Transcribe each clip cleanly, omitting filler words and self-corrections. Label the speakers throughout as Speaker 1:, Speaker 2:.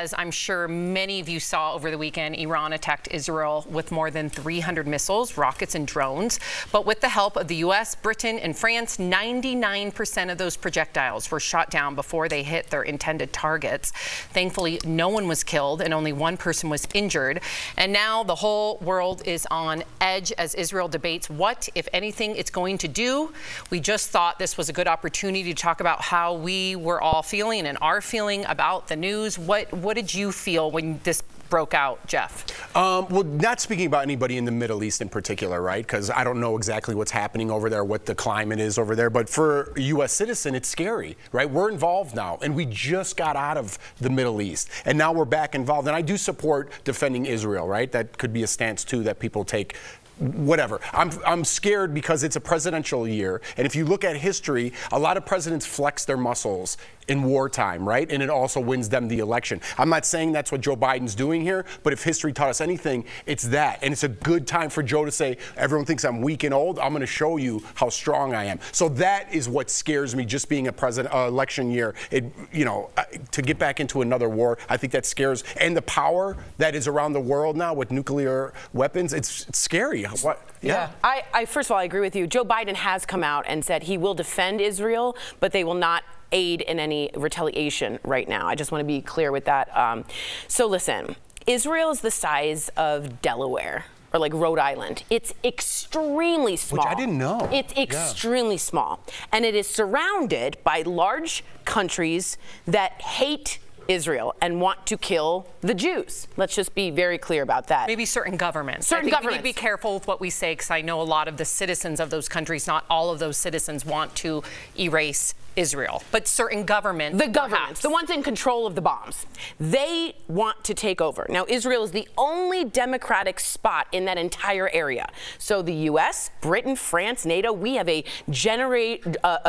Speaker 1: as I'm sure many of you saw over the weekend, Iran attacked Israel with more than 300 missiles, rockets, and drones. But with the help of the U.S., Britain, and France, 99% of those projectiles were shot down before they hit their intended targets. Thankfully, no one was killed and only one person was injured. And now the whole world is on edge as Israel debates what, if anything, it's going to do. We just thought this was a good opportunity to talk about how we were all feeling and are feeling about the news. What did you feel when this broke out, Jeff?
Speaker 2: Well, not speaking about anybody in the Middle East in particular, right? Because I don't know exactly what's happening over there, what the climate is over there. But for a U.S. citizen, it's scary, right? We're involved now, and we just got out of the Middle East, and now we're back involved. And I do support defending Israel, right? That could be a stance, too, that people take. Whatever. I'm scared because it's a presidential year. And if you look at history, a lot of presidents flex their muscles in wartime, right? And it also wins them the election. I'm not saying that's what Joe Biden's doing here, but if history taught us anything, it's that. And it's a good time for Joe to say, everyone thinks I'm weak and old. I'm going to show you how strong I am. So that is what scares me, just being a election year. To get back into another war, I think that scares. And the power that is around the world now with nuclear weapons, it's scary. What?
Speaker 3: Yeah. I first of all, I agree with you. Joe Biden has come out and said he will defend Israel, but they will not aid in any retaliation right now. I just want to be clear with that. So listen, Israel is the size of Delaware or like Rhode Island. It's extremely small.
Speaker 2: Which I didn't know.
Speaker 3: It's extremely small. And it is surrounded by large countries that hate Israel and want to kill the Jews. Let's just be very clear about that.
Speaker 1: Maybe certain governments.
Speaker 3: Certain governments.
Speaker 1: We need to be careful with what we say, because I know a lot of the citizens of those countries, not all of those citizens, want to erase Israel, but certain governments.
Speaker 3: The governments, the ones in control of the bombs, they want to take over. Now, Israel is the only democratic spot in that entire area. So the U.S., Britain, France, NATO, we have a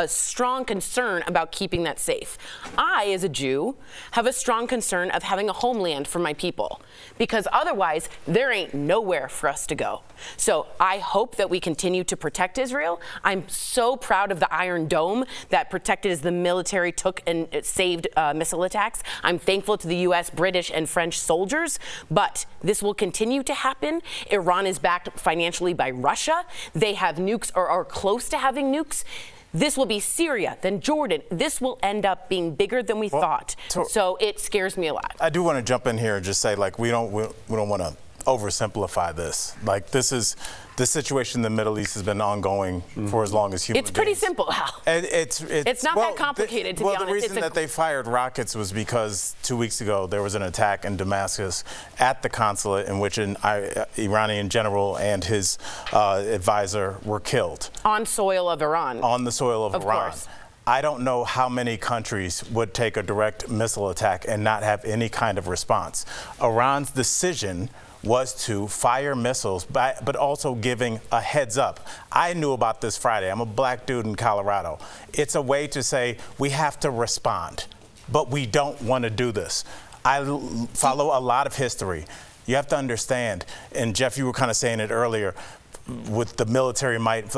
Speaker 3: strong concern about keeping that safe. I, as a Jew, have a strong concern of having a homeland for my people, because otherwise there ain't nowhere for us to go. So I hope that we continue to protect Israel. I'm so proud of the Iron Dome that protected as the military took and saved missile attacks. I'm thankful to the U.S., British, and French soldiers, but this will continue to happen. Iran is backed financially by Russia. They have nukes or are close to having nukes. This will be Syria, then Jordan. This will end up being bigger than we thought. So it scares me a lot.
Speaker 4: I do want to jump in here and just say, like, we don't want to oversimplify this. Like, this situation in the Middle East has been ongoing for as long as human beings.
Speaker 3: It's pretty simple, Hal. It's not that complicated, to be honest.
Speaker 4: The reason that they fired rockets was because 2 weeks ago there was an attack in Damascus at the consulate in which an Iranian general and his advisor were killed.
Speaker 3: On soil of Iran.
Speaker 4: On the soil of Iran.
Speaker 3: Course.
Speaker 4: I don't know how many countries would take a direct missile attack and not have any kind of response. Iran's decision was to fire missiles, but also giving a heads up. I knew about this Friday. I'm a black dude in Colorado. It's a way to say we have to respond, but we don't want to do this. I follow a lot of history. You have to understand, and Jeff, you were kind of saying it earlier, with the military might,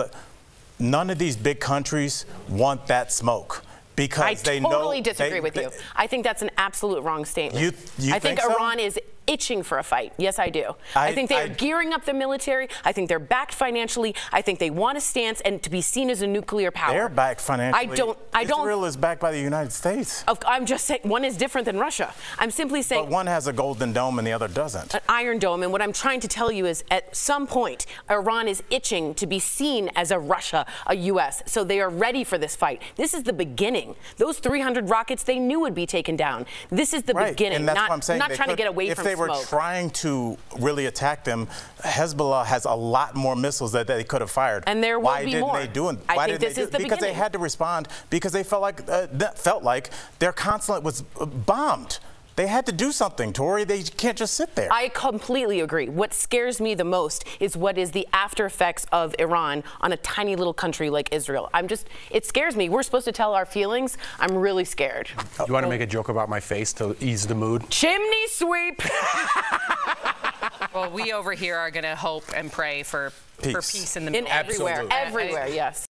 Speaker 4: none of these big countries want that smoke. Because
Speaker 3: I totally disagree with you. I think that's an absolute wrong statement.
Speaker 4: I
Speaker 3: think Iran is itching for a fight. Yes, I do. I think they're gearing up the military. I think they're backed financially. I think they want a stance and to be seen as a nuclear power.
Speaker 4: They're backed financially. Israel is backed by the United States.
Speaker 3: I'm just saying one is different than Russia. I'm simply saying.
Speaker 4: But one has a golden dome and the other doesn't.
Speaker 3: An iron dome. And what I'm trying to tell you is at some point, Iran is itching to be seen as a Russia, a U.S. So they are ready for this fight. This is the beginning. Those 300 rockets they knew would be taken down. This is the beginning.
Speaker 4: And that's what I'm saying.
Speaker 3: Not trying to get away from smoke.
Speaker 4: If they were trying to really attack them, Hezbollah has a lot more missiles that they could have fired.
Speaker 3: And there will be more.
Speaker 4: Why didn't they do it?
Speaker 3: I think this is the beginning.
Speaker 4: Because they had to respond, because they felt like their consulate was bombed. They had to do something, Tori. They can't just sit there.
Speaker 3: I completely agree. What scares me the most is what is the after effects of Iran on a tiny little country like Israel. It scares me. We're supposed to tell our feelings. I'm really scared.
Speaker 2: You want to make a joke about my face to ease the mood?
Speaker 3: Chimney sweep.
Speaker 1: Well, we over here are going to hope and pray for peace in the Middle East.
Speaker 3: Everywhere, yes.